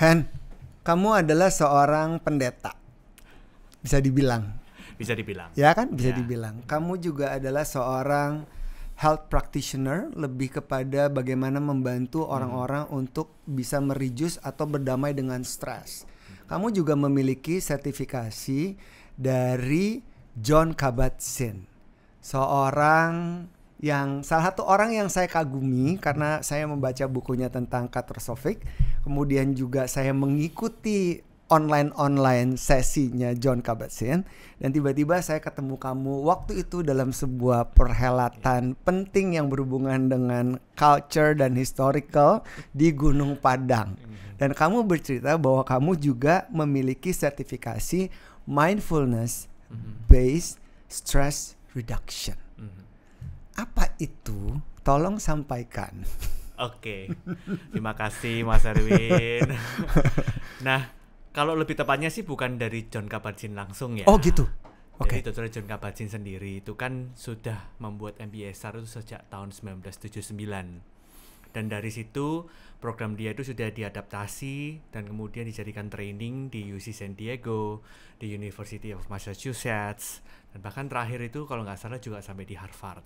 Hen, kamu adalah seorang pendeta, bisa dibilang. Bisa dibilang. Ya kan, bisa Ya. dibilang. Kamu juga adalah seorang health practitioner, lebih kepada bagaimana membantu orang-orang untuk bisa mereduce atau berdamai dengan stres. Kamu juga memiliki sertifikasi dari Jon Kabat-Zinn, seorang yang salah satu orang yang saya kagumi karena saya membaca bukunya tentang Katastrophik. Kemudian juga saya mengikuti online sesinya Jon Kabat-Zinn, dan tiba-tiba saya ketemu kamu waktu itu dalam sebuah perhelatan penting yang berhubungan dengan culture dan historical di Gunung Padang. Dan kamu bercerita bahwa kamu juga memiliki sertifikasi mindfulness based stress reduction. Apa itu? Tolong sampaikan. Oke. Terima kasih Mas Erwin. Nah, kalau lebih tepatnya sih bukan dari Jon Kabat-Zinn langsung ya. Oh gitu. Oke. Jadi Dr. Jon Kabat-Zinn sendiri itu kan sudah membuat MBSR itu sejak tahun 1979. Dan dari situ program dia itu sudah diadaptasi dan kemudian dijadikan training di UC San Diego, di University of Massachusetts, dan bahkan terakhir itu kalau nggak salah juga sampai di Harvard.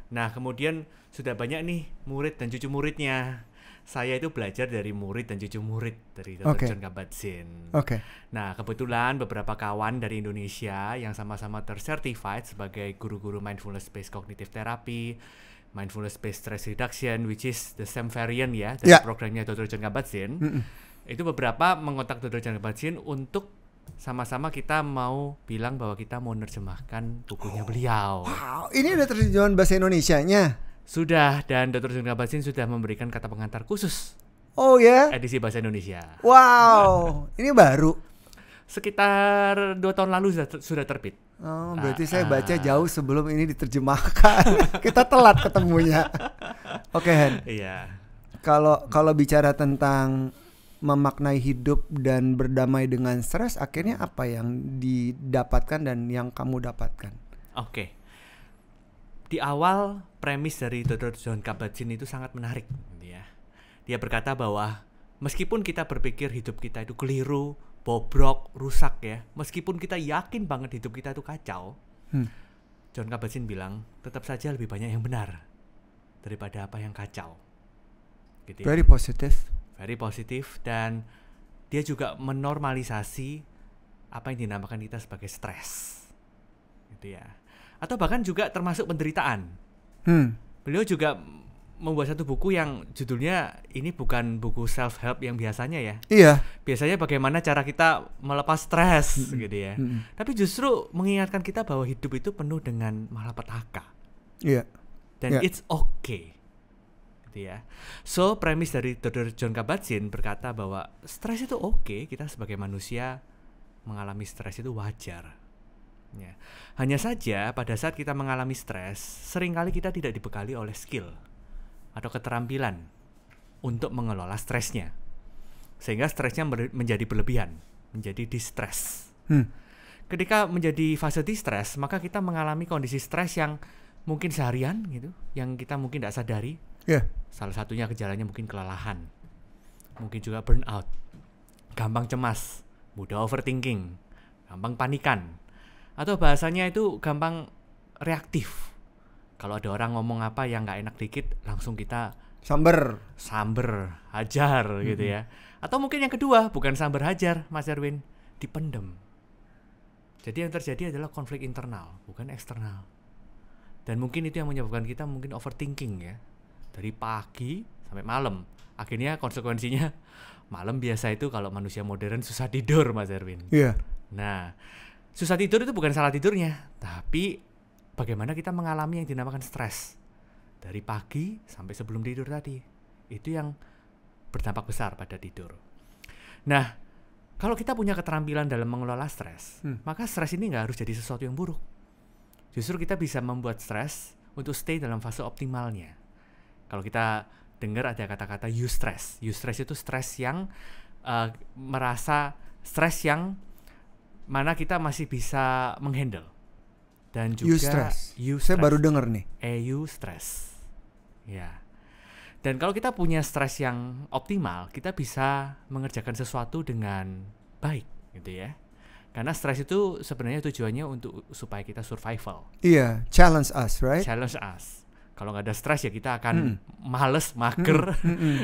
Nah, kemudian sudah banyak nih murid dan cucu muridnya. Saya itu belajar dari murid dan cucu murid dari Dr. Jon Kabat-Zinn. Nah, kebetulan beberapa kawan dari Indonesia yang sama-sama tercertified sebagai guru-guru mindfulness based cognitive therapy, mindfulness based stress reduction, which is the same variant ya dari programnya Dr. Jon Kabat-Zinn. Itu beberapa mengontak Dr. Jon Kabat-Zinn untuk sama-sama kita mau bilang bahwa kita mau menerjemahkan bukunya beliau. Wow, ini udah terjemahan bahasa Indonesianya? Sudah, dan Dr. Jon Kabat-Zinn sudah memberikan kata pengantar khusus. Oh ya? Edisi bahasa Indonesia. Wow, ini baru. Sekitar 2 tahun lalu sudah terbit. Oh, berarti saya baca jauh sebelum ini diterjemahkan. Kita telat ketemunya. Oke, Hen. Iya. Kalau bicara tentang memaknai hidup dan berdamai dengan stres, akhirnya apa yang didapatkan dan yang kamu dapatkan? Oke. Di awal premis dari Dr. Jon Kabat-Zinn itu sangat menarik, ya. Dia berkata bahwa meskipun kita berpikir hidup kita itu keliru, bobrok, rusak ya, meskipun kita yakin banget hidup kita itu kacau, Jon Kabat-Zinn bilang tetap saja lebih banyak yang benar daripada apa yang kacau. Gitu ya. Very positive. Very positif, dan dia juga menormalisasi apa yang dinamakan kita sebagai stres, gitu ya. Atau bahkan juga termasuk penderitaan. Beliau juga membuat satu buku yang judulnya ini bukan buku self help yang biasanya ya. Iya. Biasanya bagaimana cara kita melepas stres, gitu ya. Tapi justru mengingatkan kita bahwa hidup itu penuh dengan malapetaka. Iya. Dan it's okay. Ya. So, premis dari Dr. Jon Kabat-Zinn berkata bahwa stres itu oke, kita sebagai manusia mengalami stres itu wajar. Ya. Hanya saja pada saat kita mengalami stres, seringkali kita tidak dibekali oleh skill atau keterampilan untuk mengelola stresnya. Sehingga stresnya menjadi berlebihan, menjadi distress. Ketika menjadi fase distress, maka kita mengalami kondisi stres yang mungkin seharian gitu, yang kita mungkin tidak sadari. Salah satunya gejalanya mungkin kelelahan, mungkin juga burnout, gampang cemas, mudah overthinking, gampang panikan, atau bahasanya itu gampang reaktif. Kalau ada orang ngomong apa yang nggak enak dikit, langsung kita samber, hajar gitu ya. Atau mungkin yang kedua, bukan samber hajar, Mas Erwin, dipendem. Jadi yang terjadi adalah konflik internal, bukan eksternal. Dan mungkin itu yang menyebabkan kita mungkin overthinking ya. Dari pagi sampai malam. Akhirnya konsekuensinya malam biasa itu kalau manusia modern susah tidur, Mas Erwin. Iya. Nah, susah tidur itu bukan salah tidurnya, tapi bagaimana kita mengalami yang dinamakan stres dari pagi sampai sebelum tidur tadi. Itu yang berdampak besar pada tidur. Nah, kalau kita punya keterampilan dalam mengelola stres, maka stres ini nggak harus jadi sesuatu yang buruk. Justru kita bisa membuat stres untuk stay dalam fase optimalnya. Kalau kita dengar ada kata-kata eustress. Eustress itu stres yang merasa stres yang mana kita masih bisa menghandle. Dan juga eustress. Saya baru dengar nih. eustress. Ya. Dan kalau kita punya stres yang optimal, kita bisa mengerjakan sesuatu dengan baik gitu ya. Karena stres itu sebenarnya tujuannya untuk supaya kita survival. Iya, challenge us, right? Challenge us. Kalau nggak ada stres ya kita akan males, mager,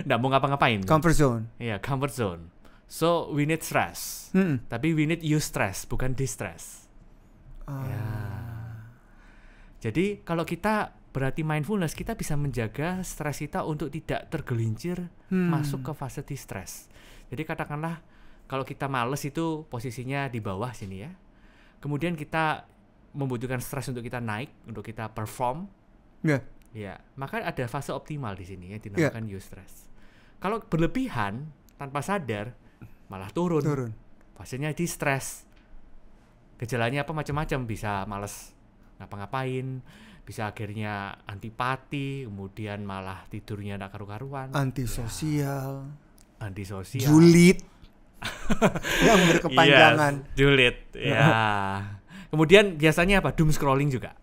nggak mau ngapa-ngapain. Comfort zone. Iya, comfort zone. So we need stress. Tapi we need eustress, bukan distress. Ya. Jadi kalau kita berarti mindfulness, kita bisa menjaga stres kita untuk tidak tergelincir masuk ke fase distress. Jadi katakanlah kalau kita males itu posisinya di bawah sini ya. Kemudian kita membutuhkan stres untuk kita naik, untuk kita perform. Ya. Ya, maka ada fase optimal di sini yang dinamakan eustress. Kalau berlebihan tanpa sadar malah turun. Fasenya distress. Gejalanya apa macam-macam, bisa malas ngapa-ngapain, bisa akhirnya antipati, kemudian malah tidurnya tidak karu-karuan, antisosial, julid, yang berkepanjangan, yes, julid, ya. Kemudian biasanya apa? Doom scrolling juga,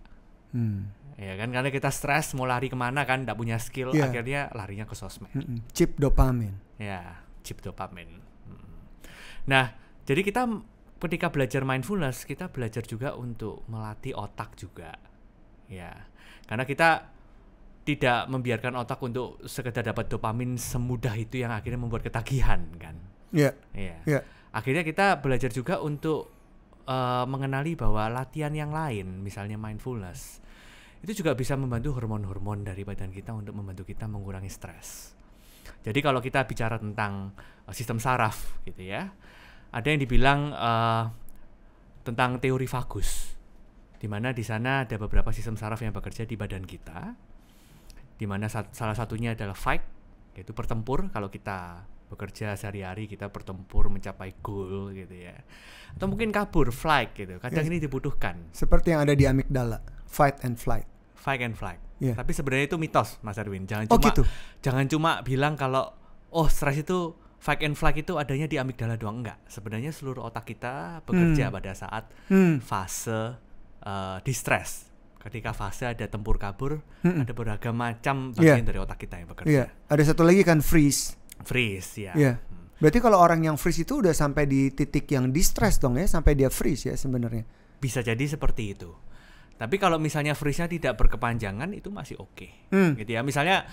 ya kan? Karena kita stres, mau lari kemana kan? Tidak punya skill, akhirnya larinya ke sosmed. Chip dopamin. Ya, chip dopamin. Nah, jadi kita ketika belajar mindfulness, kita belajar juga untuk melatih otak juga. Ya, karena kita tidak membiarkan otak untuk sekedar dapat dopamin semudah itu yang akhirnya membuat ketagihan kan. Iya. Akhirnya kita belajar juga untuk mengenali bahwa latihan yang lain, misalnya mindfulness, itu juga bisa membantu hormon-hormon dari badan kita untuk membantu kita mengurangi stres. Jadi kalau kita bicara tentang sistem saraf gitu ya, ada yang dibilang tentang teori vagus, di mana di sana ada beberapa sistem saraf yang bekerja di badan kita, di mana salah satunya adalah fight, yaitu bertempur. Kalau kita bekerja sehari-hari kita bertempur mencapai goal gitu ya, atau mungkin kabur, flight gitu. Kadang ini dibutuhkan. Seperti yang ada di amigdala, fight and flight. Tapi sebenarnya itu mitos, Mas Erwin. Jangan cuma bilang kalau stres itu fight and flight itu adanya di amigdala doang. Enggak. Sebenarnya seluruh otak kita bekerja pada saat fase distress. Ketika fase ada tempur kabur, ada beragam macam bagian dari otak kita yang bekerja. Ada satu lagi kan freeze ya. Berarti kalau orang yang freeze itu udah sampai di titik yang distress dong ya, sampai dia freeze ya sebenarnya. Bisa jadi seperti itu. Tapi kalau misalnya freeze-nya tidak berkepanjangan itu masih oke. Gitu ya. Misalnya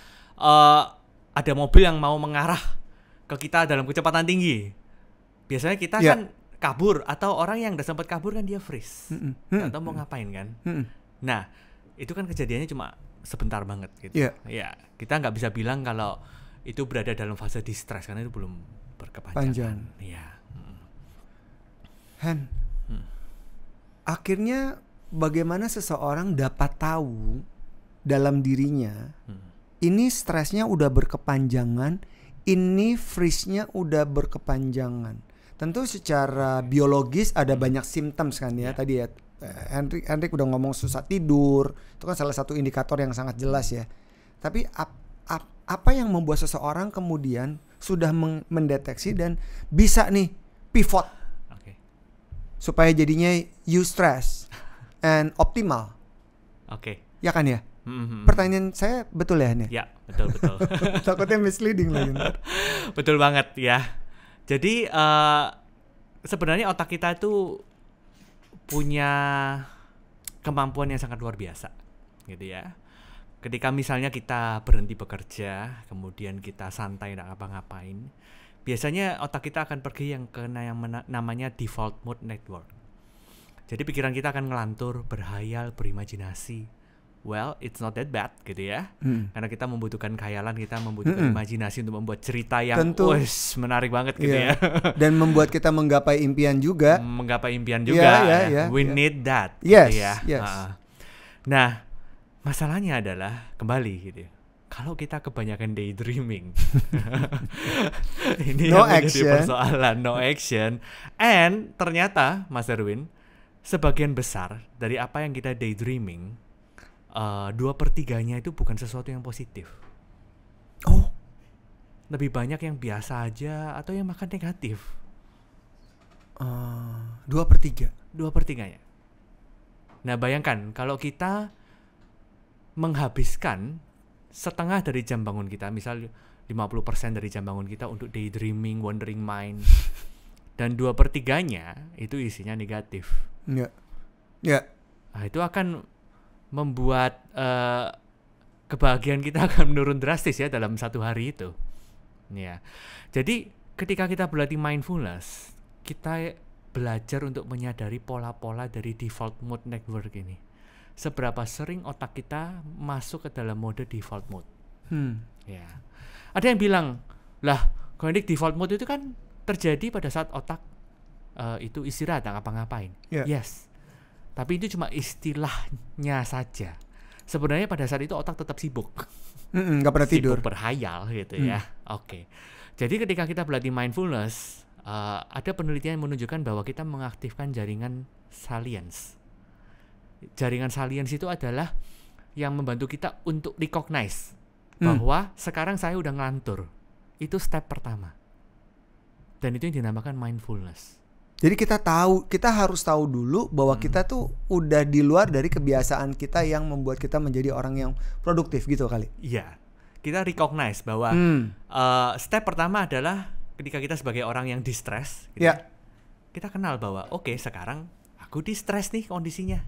ada mobil yang mau mengarah ke kita dalam kecepatan tinggi. Biasanya kita kan kabur, atau orang yang udah sempat kabur kan dia freeze. Atau mau ngapain kan. Nah, itu kan kejadiannya cuma sebentar banget gitu. Ya, kita nggak bisa bilang kalau itu berada dalam fase distress karena itu belum berkepanjangan. Iya. Han, akhirnya bagaimana seseorang dapat tahu dalam dirinya ini stresnya udah berkepanjangan, ini freeze-nya udah berkepanjangan. Tentu secara biologis ada banyak symptoms kan ya. Tadi ya Hendrik udah ngomong susah tidur, itu kan salah satu indikator yang sangat jelas ya. Tapi apa yang membuat seseorang kemudian sudah mendeteksi dan bisa nih pivot supaya jadinya eustress and optimal? Ya kan ya? Pertanyaan saya betul ya Nia? Ya, betul. Takutnya misleading lagi. Betul banget ya. Jadi sebenarnya otak kita itu punya kemampuan yang sangat luar biasa, gitu ya. Ketika misalnya kita berhenti bekerja, kemudian kita santai nggak ngapa-ngapain, biasanya otak kita akan pergi yang ke yang namanya default mode network. Jadi pikiran kita akan ngelantur, berhayal, berimajinasi. Well, it's not that bad gitu ya. Karena kita membutuhkan khayalan, kita membutuhkan imajinasi untuk membuat cerita yang menarik banget gitu ya. Dan membuat kita menggapai impian juga. We need that. Yes, gitu ya. Yes. Nah, masalahnya adalah kembali gitu. Kalau kita kebanyakan daydreaming, ini no yang menjadi action. Persoalan, no action. And ternyata, Mas Erwin, sebagian besar dari apa yang kita daydreaming, 2/3 itu bukan sesuatu yang positif. Lebih banyak yang biasa aja atau yang makan negatif. 2/3. 2/3. Nah, bayangkan kalau kita menghabiskan setengah dari jam bangun kita, misal 50% dari jam bangun kita untuk daydreaming, wandering mind. Dan 2/3-nya itu isinya negatif. Ya. Ya. Nah, itu akan membuat kebahagiaan kita akan menurun drastis ya dalam satu hari itu. Ya. Jadi ketika kita berlatih mindfulness, kita belajar untuk menyadari pola-pola dari default mode network ini. Seberapa sering otak kita masuk ke dalam mode default mode. Ya. Ada yang bilang, lah cognitive default mode itu kan terjadi pada saat otak itu istirahat, nggak ngapa-ngapain. Yeah. Yes. Tapi itu cuma istilahnya saja. Sebenarnya pada saat itu otak tetap sibuk. Nggak pernah tidur. Sibuk berhayal gitu ya. Oke. Jadi ketika kita berlatih mindfulness, ada penelitian yang menunjukkan bahwa kita mengaktifkan jaringan salience. Jaringan salience itu adalah yang membantu kita untuk recognize bahwa sekarang saya udah ngelantur. Itu step pertama. Dan itu yang dinamakan mindfulness. Jadi kita harus tahu dulu bahwa kita tuh udah di luar dari kebiasaan kita yang membuat kita menjadi orang yang produktif gitu kali. Iya. Kita recognize bahwa step pertama adalah ketika kita sebagai orang yang distress, gitu, kita kenal bahwa oke, sekarang aku distress nih kondisinya.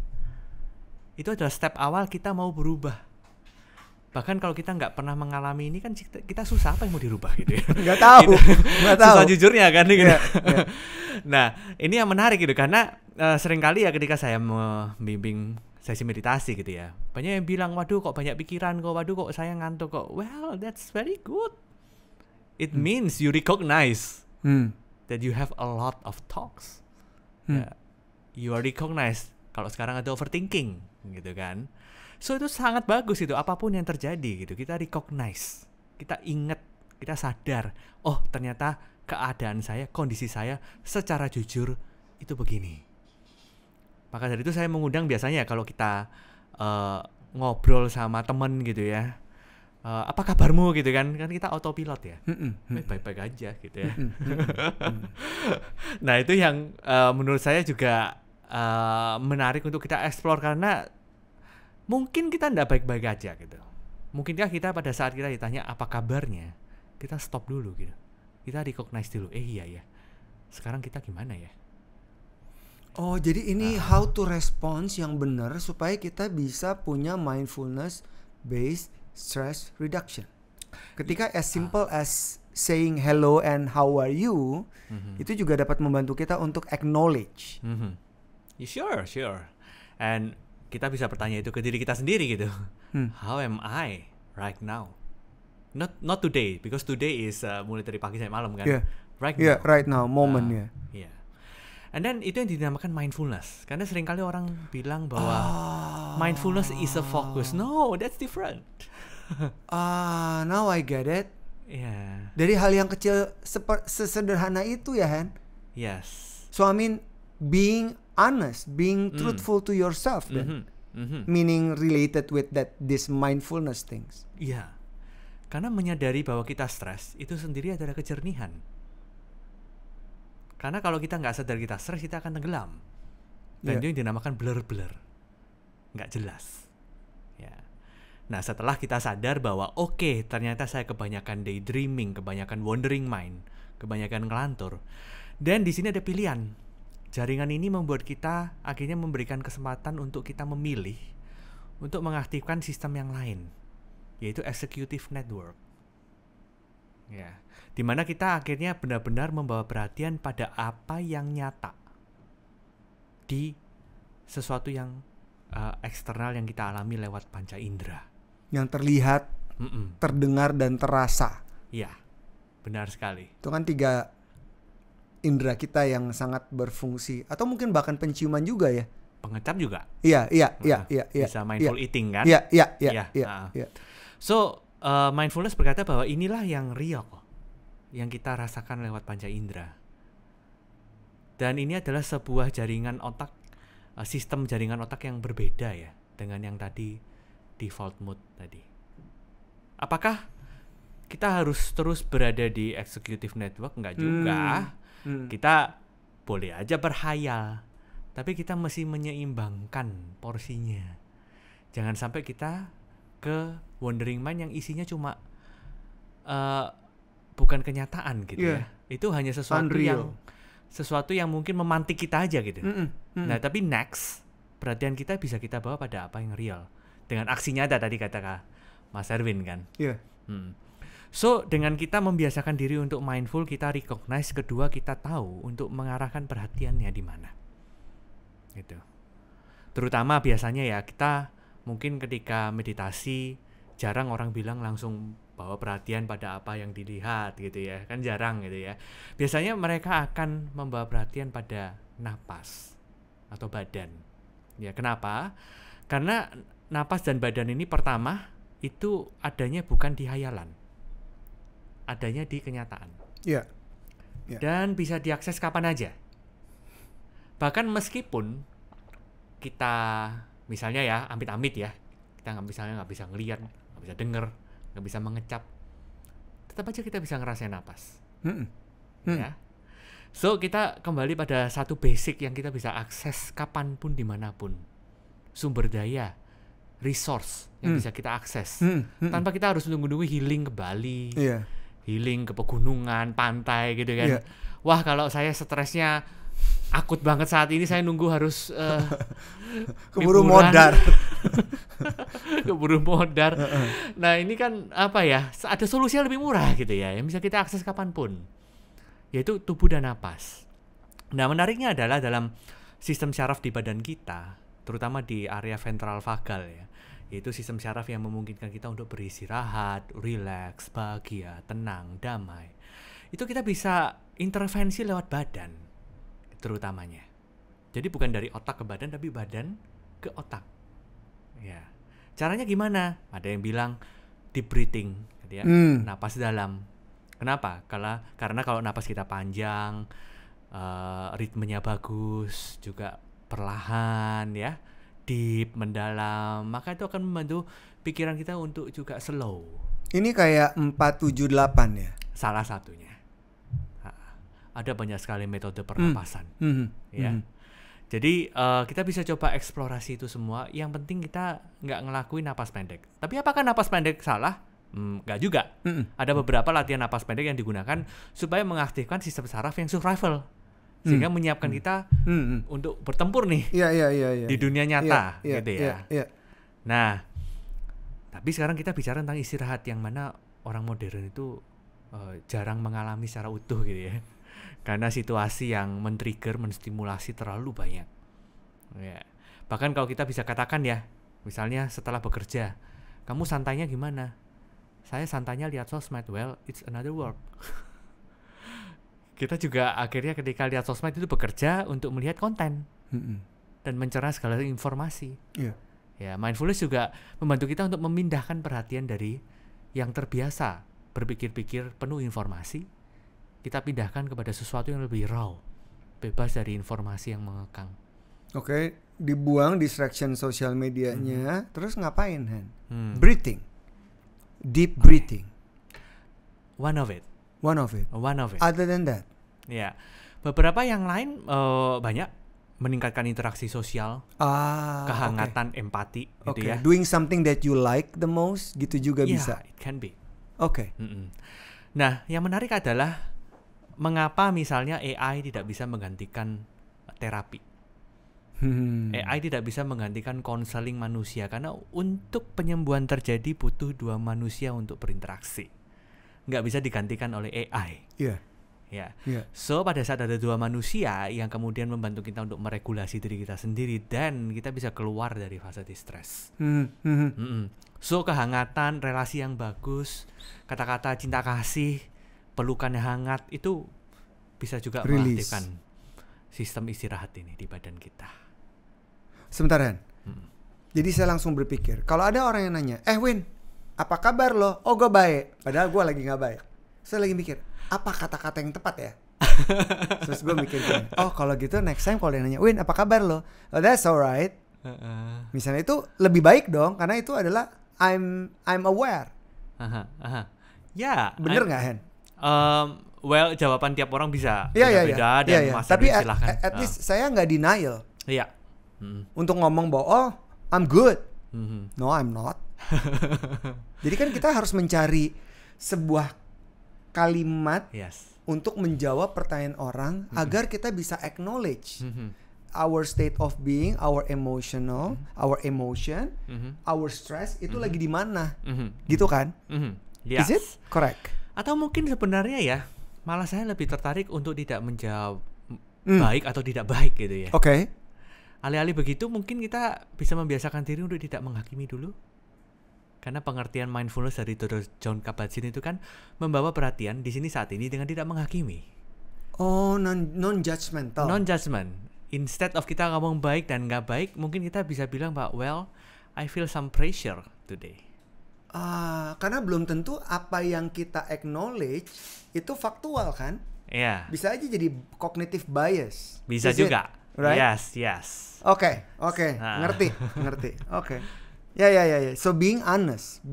Itu adalah step awal kita mau berubah. Bahkan kalau kita nggak pernah mengalami ini kan kita susah, apa yang mau dirubah gitu ya. Nggak tahu. Susah jujurnya kan gitu. Yeah. Nah ini yang menarik gitu, karena seringkali ya ketika saya membimbing sesi meditasi gitu ya, banyak yang bilang, waduh kok banyak pikiran kok, waduh kok saya ngantuk kok. Well, that's very good. It means you recognize that you have a lot of thoughts. You are recognized kalau sekarang ada overthinking gitu kan. So itu sangat bagus itu, apapun yang terjadi gitu, kita recognize, kita ingat, kita sadar, oh ternyata keadaan saya, kondisi saya secara jujur itu begini. Maka dari itu saya mengundang biasanya kalau kita ngobrol sama temen gitu ya, apa kabarmu gitu kan kita autopilot ya, baik-baik aja gitu ya. Nah itu yang menurut saya juga menarik untuk kita explore, karena mungkin kita tidak baik-baik aja gitu. Mungkinkah kita pada saat kita ditanya apa kabarnya, kita stop dulu gitu, kita recognize dulu, iya ya, sekarang kita gimana ya. Oh jadi ini how to response yang benar supaya kita bisa punya mindfulness based stress reduction. Ketika as simple as saying hello and how are you, itu juga dapat membantu kita untuk acknowledge. Sure. And kita bisa bertanya itu ke diri kita sendiri gitu. How am I right now? Not today, because today is mulai dari pagi sampai malam kan. Right now, moment ya. Yeah. And then itu yang dinamakan mindfulness. Karena seringkali orang bilang bahwa mindfulness is a focus. No, that's different. Now I get it. Yeah. Dari hal yang kecil sesederhana itu ya Han. Yes. So I mean being honest, being truthful to yourself then. Meaning related with this mindfulness things. Iya. Karena menyadari bahwa kita stres itu sendiri adalah kejernihan. Karena kalau kita nggak sadar kita stres, kita akan tenggelam. Dan itu yang dinamakan blur-blur, nggak jelas. Ya. Nah setelah kita sadar bahwa oke, ternyata saya kebanyakan daydreaming, kebanyakan wandering mind, kebanyakan ngelantur. Dan di sini ada pilihan. Jaringan ini membuat kita akhirnya memberikan kesempatan untuk kita memilih untuk mengaktifkan sistem yang lain, yaitu executive network. Ya, dimana kita akhirnya benar-benar membawa perhatian pada apa yang nyata di sesuatu yang eksternal yang kita alami lewat panca indera. Yang terlihat, terdengar dan terasa. Iya, benar sekali. Itu kan 3 indera kita yang sangat berfungsi, atau mungkin bahkan penciuman juga ya. Pengecap juga. Iya. Bisa mindful eating kan? Iya. So mindfulness berkata bahwa inilah yang real, yang kita rasakan lewat panca indera. Dan ini adalah sebuah jaringan otak, sistem jaringan otak yang berbeda ya dengan yang tadi default mode tadi. Apakah kita harus terus berada di executive network? Enggak juga. Kita boleh aja berhayal, tapi kita mesti menyeimbangkan porsinya. Jangan sampai kita ke wandering mind yang isinya cuma bukan kenyataan gitu ya. Itu hanya sesuatu yang mungkin memantik kita aja gitu. Nah, tapi next perhatian kita bisa kita bawa pada apa yang real dengan aksi nyata tadi kata Mas Erwin kan. So dengan kita membiasakan diri untuk mindful, kita recognize, kedua kita tahu untuk mengarahkan perhatiannya di mana. Gitu. Terutama biasanya ya kita mungkin ketika meditasi jarang orang bilang langsung bawa perhatian pada apa yang dilihat gitu ya, kan jarang gitu ya. Biasanya mereka akan membawa perhatian pada napas atau badan. Ya, kenapa? Karena napas dan badan ini pertama itu adanya bukan di hayalan, adanya di kenyataan. Dan bisa diakses kapan aja. Bahkan meskipun kita misalnya ya amit-amit ya, kita misalnya nggak bisa ngelihat, nggak bisa denger, nggak bisa mengecap, tetap aja kita bisa ngerasain napas. Ya. So kita kembali pada satu basic yang kita bisa akses kapanpun dimanapun, sumber daya, resource yang bisa kita akses tanpa kita harus nunggu-nunggu healing ke Bali, healing ke pegunungan, pantai gitu kan. Wah kalau saya stresnya akut banget saat ini, saya nunggu harus keburu modar. Keburu modar. Nah ini kan apa ya, ada solusi yang lebih murah gitu ya, yang bisa kita akses kapanpun, yaitu tubuh dan napas. Nah menariknya adalah dalam sistem syaraf di badan kita, terutama di area ventral vagal ya, yaitu sistem syaraf yang memungkinkan kita untuk beristirahat, relax, bahagia, tenang, damai. Itu kita bisa intervensi lewat badan terutamanya. Jadi bukan dari otak ke badan, tapi badan ke otak. Ya. Caranya gimana? Ada yang bilang deep breathing, gitu ya. Napas dalam. Kenapa? Karena kalau napas kita panjang, ritmenya bagus, juga perlahan ya, deep, mendalam, maka itu akan membantu pikiran kita untuk juga slow. Ini kayak 478 ya? Salah satunya. Ada banyak sekali metode pernapasan. Ya. Jadi kita bisa coba eksplorasi itu semua. Yang penting kita nggak ngelakuin napas pendek. Tapi apakah napas pendek salah? Nggak juga. Ada beberapa latihan napas pendek yang digunakan supaya mengaktifkan sistem saraf yang survival, sehingga menyiapkan kita untuk bertempur nih di dunia nyata, gitu ya. Nah, tapi sekarang kita bicara tentang istirahat, yang mana orang modern itu jarang mengalami secara utuh gitu ya. Karena situasi yang men-trigger, menstimulasi terlalu banyak. Ya. Bahkan kalau kita bisa katakan ya, misalnya setelah bekerja, kamu santainya gimana? Saya santainya lihat sosmed. Well, it's another work. Kita juga akhirnya ketika lihat sosmed itu bekerja untuk melihat konten dan mencerna segala informasi. Ya, mindfulness juga membantu kita untuk memindahkan perhatian dari yang terbiasa berpikir-pikir penuh informasi, kita pindahkan kepada sesuatu yang lebih raw, bebas dari informasi yang mengekang. Oke, dibuang distraction sosial medianya, terus ngapain, Han? Breathing, deep breathing. One of it. Other than that, ya, beberapa yang lain banyak meningkatkan interaksi sosial, kehangatan, empati, gitu ya. Doing something that you like the most, gitu juga bisa. It can be. Nah, yang menarik adalah mengapa misalnya AI tidak bisa menggantikan terapi. AI tidak bisa menggantikan konseling manusia, karena untuk penyembuhan terjadi butuh dua manusia untuk berinteraksi. Nggak bisa digantikan oleh AI. So pada saat ada dua manusia yang kemudian membantu kita untuk meregulasi diri kita sendiri, dan kita bisa keluar dari fase distress. So kehangatan, relasi yang bagus, kata-kata cinta kasih, pelukan yang hangat, itu bisa juga mengaktifkan sistem istirahat ini di badan kita. Sebentar, Han. Jadi saya langsung berpikir, kalau ada orang yang nanya, Win, apa kabar lo? Oh, gue baik. Padahal gue lagi gak baik. Saya lagi mikir, apa kata-kata yang tepat ya? Terus gue mikir gini, oh kalau gitu next time kalau dia nanya, Win, apa kabar lo? Oh, that's alright. Misalnya itu lebih baik dong, karena itu adalah I'm aware. Ya, bener nggak, Hen? Well, jawaban tiap orang bisa beda-beda dan masih tapi at least saya nggak denial. Iya. Untuk ngomong bahwa I'm good. No, I'm not. Jadi kan kita harus mencari sebuah kalimat Yes. untuk menjawab pertanyaan orang agar kita bisa acknowledge Mhm. our state of being, our emotional, our emotion, Mhm. our stress itu lagi di mana, Mhm. gitu kan? Mhm. Is it Yes. correct? Atau mungkin sebenarnya ya, malah saya lebih tertarik untuk tidak menjawab Hmm. baik atau tidak baik gitu ya. Oke. Alih-alih begitu mungkin kita bisa membiasakan diri untuk tidak menghakimi dulu. Karena pengertian mindfulness dari Dr. John Kabat-Zinn itu kan membawa perhatian di sini saat ini dengan tidak menghakimi. Oh, non-judgmental. Non-judgment. Instead of kita ngomong baik dan nggak baik, mungkin kita bisa bilang bahwa well, I feel some pressure today. Karena belum tentu apa yang kita acknowledge itu faktual kan? Ya, Bisa aja jadi cognitive bias. bisa Is it? juga. Right? Yes. Oke, Ah. ngerti. Oke. Ya. So being honest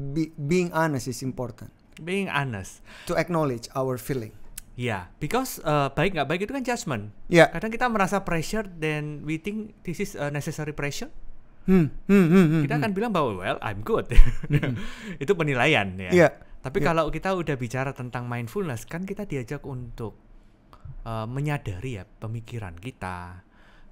is important Being honest. to acknowledge our feeling. Ya, because baik nggak baik itu kan judgment. Ya. Kadang kita merasa pressure then we think this is a necessary pressure. Kita akan bilang bahwa well, I'm good. Itu penilaian ya. Iya. Tapi Iya. kalau kita udah bicara tentang mindfulness, kan kita diajak untuk menyadari ya pemikiran kita,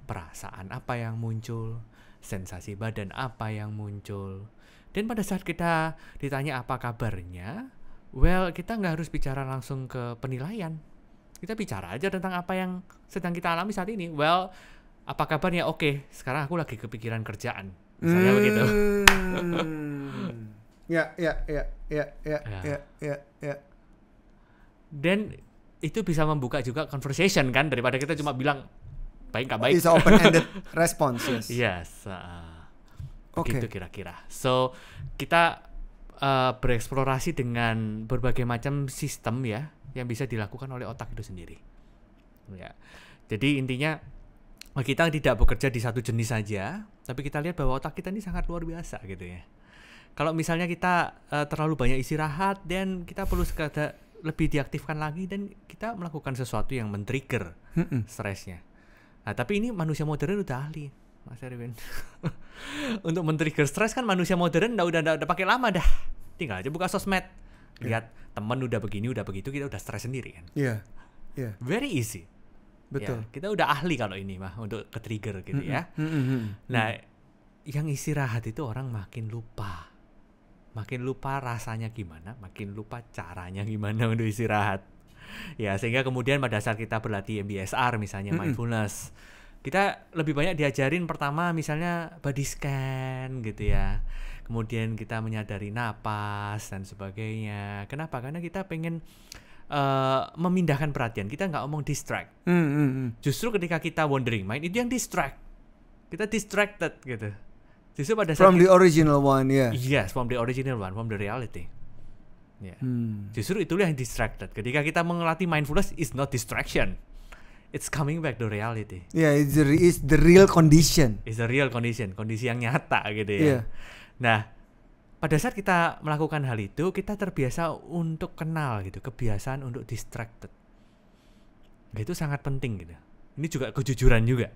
perasaan apa yang muncul, sensasi badan apa yang muncul. Dan pada saat kita ditanya apa kabarnya, well, kita nggak harus bicara langsung ke penilaian. Kita bicara aja tentang apa yang sedang kita alami saat ini. Well, apa kabarnya? Oke, sekarang aku lagi kepikiran kerjaan. Misalnya begitu. Ya. Dan itu bisa membuka juga conversation kan, daripada kita cuma bilang baik nggak baik. It's open-ended response, yes. Yes. Oke. Begitu kira-kira. So kita bereksplorasi dengan berbagai macam sistem ya yang bisa dilakukan oleh otak itu sendiri. Ya. Jadi intinya kita tidak bekerja di satu jenis saja, tapi kita lihat bahwa otak kita ini sangat luar biasa gitu ya. Kalau misalnya kita terlalu banyak istirahat dan kita perlu sekadar lebih diaktifkan lagi dan kita melakukan sesuatu yang men-trigger stresnya. Nah, tapi ini manusia modern udah ahli, Mas Erwin. Untuk men-trigger stres kan manusia modern udah pakai lama dah. Tinggal aja buka sosmed, lihat temen udah begini, udah begitu, kita udah stres sendiri kan. Iya. Very easy. Betul. Ya, kita udah ahli kalau ini mah untuk ke-trigger gitu ya. Nah, yang istirahat itu orang makin lupa. Makin lupa rasanya gimana, makin lupa caranya gimana untuk istirahat. Ya, sehingga kemudian pada saat kita berlatih MBSR misalnya mindfulness, kita lebih banyak diajarin pertama misalnya body scan gitu ya. Kemudian kita menyadari napas dan sebagainya. Kenapa? Karena kita pengen memindahkan perhatian. Kita nggak ngomong distract. Justru ketika kita wandering mind itu yang distract. Kita distracted gitu. Justru pada saat From the original one, ya. Yes, from the original one, from the reality. Yeah. Justru itulah yang distracted. Ketika kita mengelatih mindfulness, is not distraction. It's coming back to reality. Yeah, it's the real condition. It's a real condition, kondisi yang nyata gitu ya. Yeah. Nah, pada saat kita melakukan hal itu, kita terbiasa untuk kenal gitu, kebiasaan untuk distracted. Nah, itu sangat penting gitu. Ini juga kejujuran juga.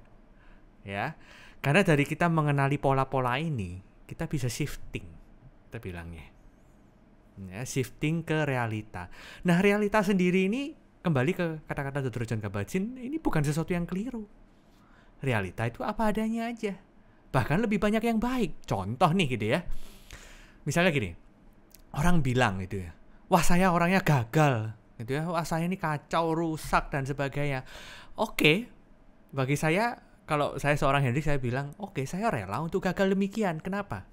Ya. Karena dari kita mengenali pola-pola ini, kita bisa shifting, kita bilangnya. Ya, shifting ke realita. Nah, realita sendiri ini, kembali ke kata-kata Dr. John Kabat-Zinn, ini bukan sesuatu yang keliru. Realita itu apa adanya aja. Bahkan lebih banyak yang baik. Contoh nih gitu ya. Misalnya gini, orang bilang gitu ya, wah saya orangnya gagal, gitu ya, wah saya ini kacau, rusak, dan sebagainya. Oke, bagi saya, kalau saya seorang Hendrik, saya bilang, oke, saya rela untuk gagal demikian. Kenapa?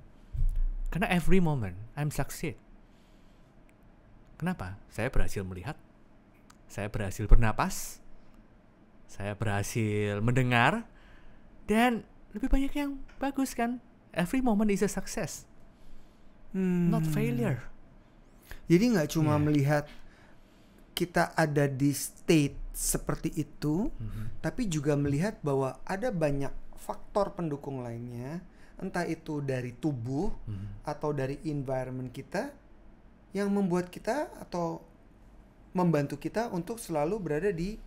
Karena every moment I'm succeed. Kenapa? Saya berhasil melihat, saya berhasil bernapas, saya berhasil mendengar, dan lebih banyak yang bagus kan. Every moment is a success, not failure. Jadi nggak cuma melihat kita ada di state seperti itu, tapi juga melihat bahwa ada banyak faktor pendukung lainnya, entah itu dari tubuh atau dari environment kita, yang membuat kita atau membantu kita untuk selalu berada di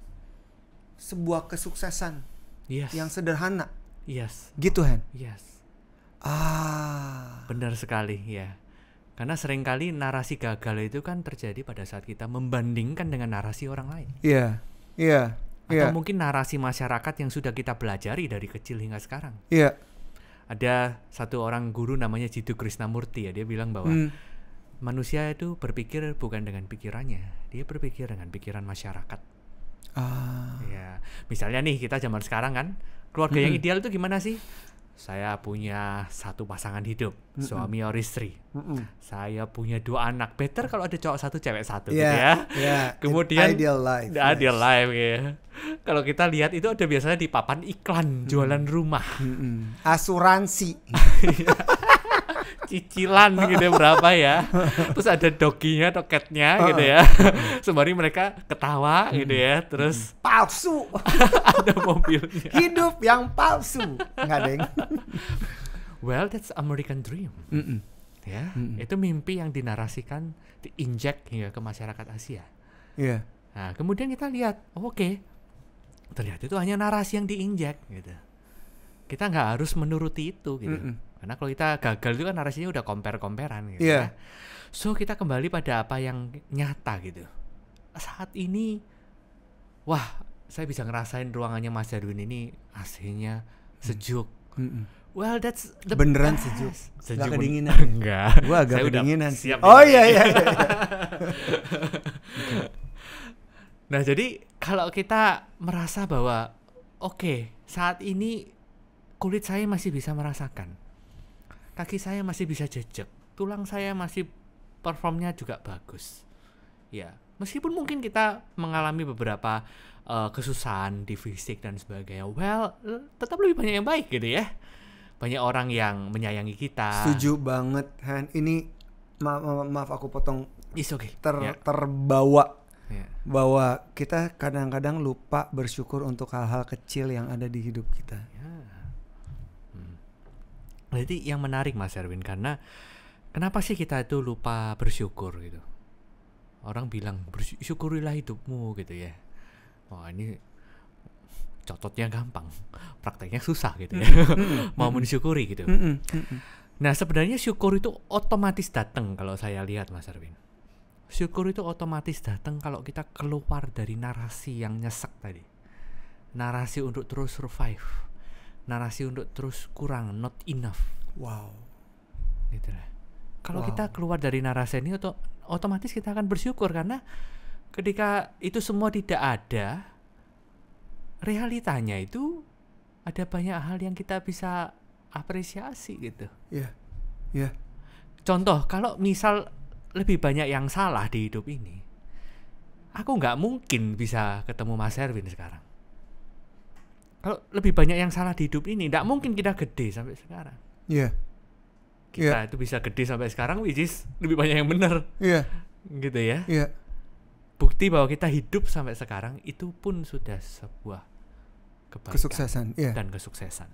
sebuah kesuksesan yang sederhana. Yes. Gitu, Hen? Yes. Ah. Benar sekali, ya. Karena seringkali narasi gagal itu kan terjadi pada saat kita membandingkan dengan narasi orang lain. Iya, iya, Atau iya, mungkin narasi masyarakat yang sudah kita pelajari dari kecil hingga sekarang. iya. Ada satu orang guru namanya Jiddu Krishnamurti ya, dia bilang bahwa manusia itu berpikir bukan dengan pikirannya, dia berpikir dengan pikiran masyarakat. Ya, misalnya nih kita zaman sekarang kan, keluarga yang ideal itu gimana sih? Saya punya satu pasangan hidup, suami or istri. Saya punya 2 anak. Better kalau ada cowok 1, cewek 1 gitu ya. Kemudian ideal life. ideal life ya. Kalau kita lihat itu ada biasanya di papan iklan jualan rumah. Asuransi. Cicilan gitu berapa ya. Terus ada doggy-nya atau cat-nya gitu ya. Sembari mereka ketawa gitu ya. Terus Palsu. ada mobilnya. Hidup yang palsu. Enggak, Deng. Well, that's American dream. Ya, itu mimpi yang dinarasikan, diinjek hingga ke masyarakat Asia. Iya. Nah, kemudian kita lihat, oke, ternyata itu hanya narasi yang diinjek gitu. Kita nggak harus menuruti itu gitu. Karena kalau kita gagal itu kan narasinya udah compare-comparean gitu ya. So kita kembali pada apa yang nyata gitu. Saat ini, wah, saya bisa ngerasain ruangannya Mas Darwin ini AC-nya sejuk. Well, that's the Beneran best. sejuk. Sejuk. Nggak kedinginan. Enggak. Gua agak Saya udah kedinginan. siap Oh nih. iya. Nah, jadi kalau kita merasa bahwa oke, saat ini kulit saya masih bisa merasakan, kaki saya masih bisa jejak, tulang saya masih performnya juga bagus. Ya, meskipun mungkin kita mengalami beberapa kesusahan di fisik dan sebagainya, well, tetap lebih banyak yang baik gitu ya. Banyak orang yang menyayangi kita. Setuju banget, Han. Ini maaf aku potong. It's okay. Terbawa Ya. bahwa kita kadang-kadang lupa bersyukur untuk hal-hal kecil yang ada di hidup kita. Jadi yang menarik Mas Erwin, karena kenapa sih kita itu lupa bersyukur gitu? Orang bilang bersyukurilah hidupmu gitu ya. Wah, ini contohnya gampang, prakteknya susah gitu ya. Mau mensyukuri gitu. Nah, sebenarnya syukur itu otomatis datang kalau saya lihat Mas Erwin. Syukur itu otomatis datang kalau kita keluar dari narasi yang nyesek tadi. Narasi untuk terus survive. Narasi untuk terus kurang, not enough. Wow. Gitu lah. Kalau kita keluar dari narasi ini otomatis kita akan bersyukur, karena ketika itu semua tidak ada, realitanya itu ada banyak hal yang kita bisa apresiasi gitu. Iya. Contoh, kalau misal lebih banyak yang salah di hidup ini, aku nggak mungkin bisa ketemu Mas Erwin sekarang. Kalau lebih banyak yang salah di hidup ini, nggak mungkin kita gede sampai sekarang. Iya. Kita itu bisa gede sampai sekarang, which is lebih banyak yang benar. Iya. Gitu ya. Iya. Bukti bahwa kita hidup sampai sekarang itu pun sudah sebuah kebaikan Kesuksesan. Iya. dan kesuksesan.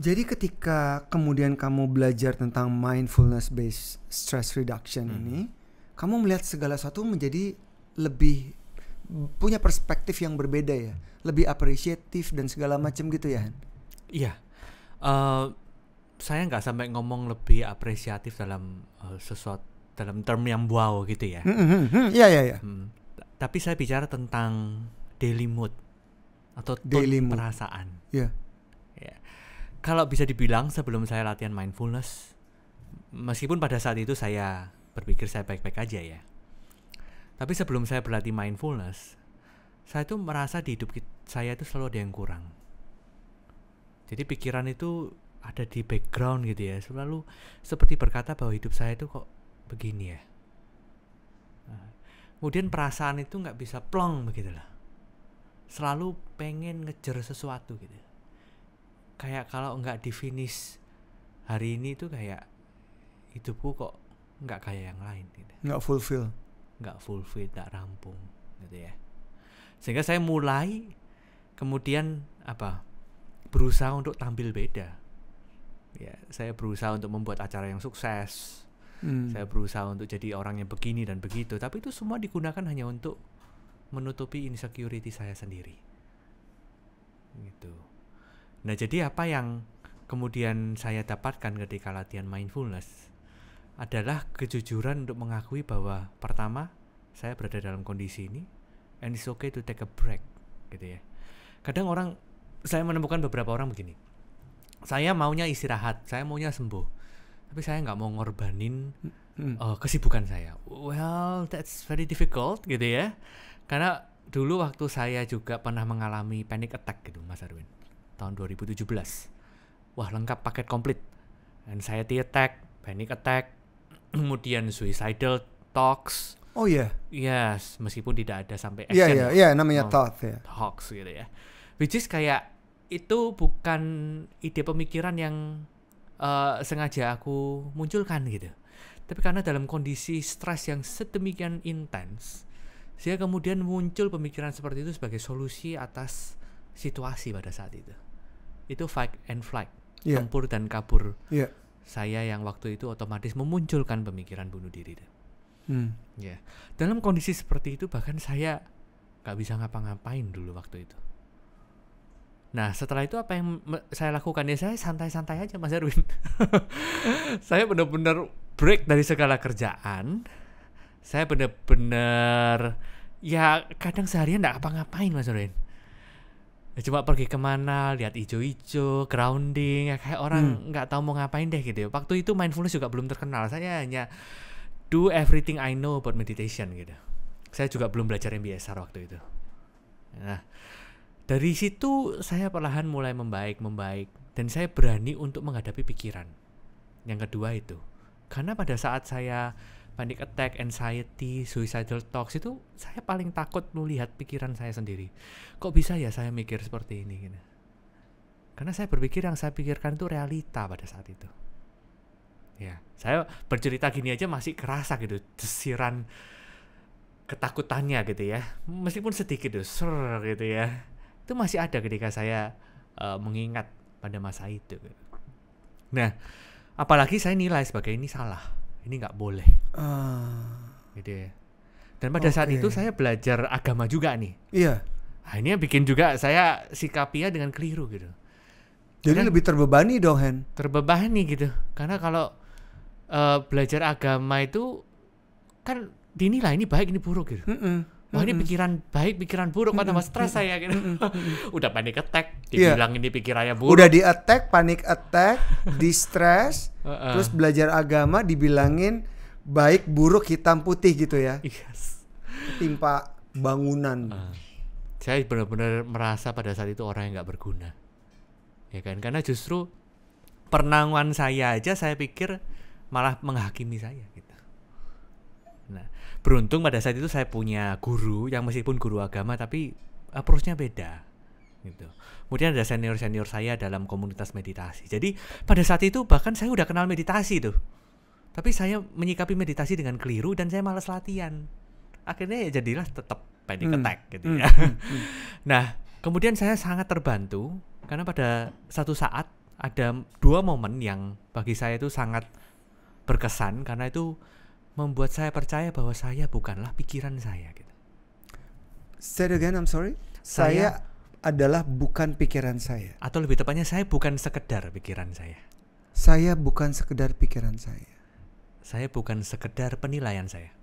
Jadi ketika kemudian kamu belajar tentang mindfulness based stress reduction ini, kamu melihat segala sesuatu menjadi lebih punya perspektif yang berbeda ya, lebih apresiatif dan segala macam gitu ya. Iya, saya nggak sampai ngomong lebih apresiatif dalam sesuatu dalam term yang wow gitu ya. Iya. Tapi saya bicara tentang daily mood atau Daily mood. perasaan. Iya. Ya. Kalau bisa dibilang sebelum saya latihan mindfulness, meskipun pada saat itu saya berpikir saya baik-baik aja ya, tapi sebelum saya berlatih mindfulness, saya tuh merasa di hidup saya itu selalu ada yang kurang. Jadi pikiran itu ada di background gitu ya, selalu seperti berkata bahwa hidup saya itu kok begini ya. Nah, kemudian perasaan itu nggak bisa plong begitu lah. Selalu pengen ngejar sesuatu gitu. Kayak kalau nggak di finish hari ini tuh kayak hidupku kok nggak kayak yang lain gitu. Nggak fulfill, nggak rampung gitu ya. Sehingga saya mulai kemudian berusaha untuk tampil beda. Ya, saya berusaha untuk membuat acara yang sukses. Saya berusaha untuk jadi orang yang begini dan begitu. Tapi itu semua digunakan hanya untuk menutupi insecurity saya sendiri. Gitu. Nah, jadi apa yang kemudian saya dapatkan ketika latihan mindfulness adalah kejujuran untuk mengakui bahwa pertama, saya berada dalam kondisi ini and it's okay to take a break gitu ya. Kadang saya menemukan beberapa orang begini, saya maunya istirahat, saya maunya sembuh, tapi saya nggak mau ngorbanin kesibukan saya. Well, that's very difficult gitu ya. Karena dulu waktu saya juga pernah mengalami panic attack gitu, Mas Arwin, tahun 2017. Wah, lengkap paket komplit. Anxiety attack, panic attack, kemudian suicidal thoughts. Oh iya. Yes, meskipun tidak ada sampai action. Iya, namanya thought ya. Thoughts gitu ya. Which is kayak itu bukan ide pemikiran yang sengaja aku munculkan gitu. Tapi karena dalam kondisi stres yang sedemikian intens, saya kemudian muncul pemikiran seperti itu sebagai solusi atas situasi pada saat itu. Itu fight and flight, tempur dan kabur. Saya yang waktu itu otomatis memunculkan pemikiran bunuh diri. Dalam kondisi seperti itu bahkan saya gak bisa ngapa-ngapain dulu waktu itu. Nah setelah itu apa yang saya lakukan ya, saya santai-santai aja Mas Erwin. Saya benar-benar break dari segala kerjaan. Saya benar-benar ya kadang seharian gak ngapa-ngapain Mas Erwin. Cuma pergi kemana, lihat ijo-ijo, grounding, ya kayak orang nggak tahu mau ngapain deh gitu. Waktu itu mindfulness juga belum terkenal. Saya hanya do everything I know about meditation gitu. Saya juga belum belajar MBSR waktu itu. Nah, dari situ saya perlahan mulai membaik dan saya berani untuk menghadapi pikiran. Yang kedua itu, karena pada saat saya panic attack, anxiety, suicidal thoughts itu saya paling takut melihat pikiran saya sendiri. Kok bisa ya saya mikir seperti ini gitu. Karena saya berpikir yang saya pikirkan itu realita pada saat itu. Ya, saya bercerita gini aja masih kerasa gitu desiran ketakutannya gitu ya. Meskipun sedikit ser gitu ya. Itu masih ada ketika saya mengingat pada masa itu. Nah, apalagi saya nilai sebagai ini salah. Ini nggak boleh. Gitu ya. Dan pada saat itu saya belajar agama juga nih. Iya. Nah, ini yang bikin juga saya sikapinya dengan keliru gitu. Jadi lebih terbebani dong, Hen. Terbebani gitu. Karena kalau belajar agama itu kan dinilai ini baik ini buruk gitu. Wah ini pikiran baik pikiran buruk atau stres saya gitu. Udah panic attack dibilang ini pikirannya buruk. Udah di attack, panic attack, di stres, terus belajar agama dibilangin baik buruk hitam putih gitu ya. Yes. Timpa bangunan. Saya benar-benar merasa pada saat itu orang yang nggak berguna. Ya kan, karena justru penanggungan saya aja saya pikir malah menghakimi saya gitu. Nah, beruntung pada saat itu saya punya guru yang meskipun guru agama tapi approach-nya beda gitu. Kemudian ada senior-senior saya dalam komunitas meditasi. Jadi pada saat itu bahkan saya udah kenal meditasi tuh. Tapi saya menyikapi meditasi dengan keliru dan saya malas latihan. Akhirnya ya jadilah tetap panic attack gitu ya. Nah, kemudian saya sangat terbantu karena pada satu saat ada 2 momen yang bagi saya itu sangat berkesan karena itu membuat saya percaya bahwa saya bukanlah pikiran saya gitu. Say it again, I'm sorry. Saya adalah bukan pikiran saya. Atau lebih tepatnya saya bukan sekedar pikiran saya. Saya bukan sekedar pikiran saya. Saya bukan sekedar penilaian saya.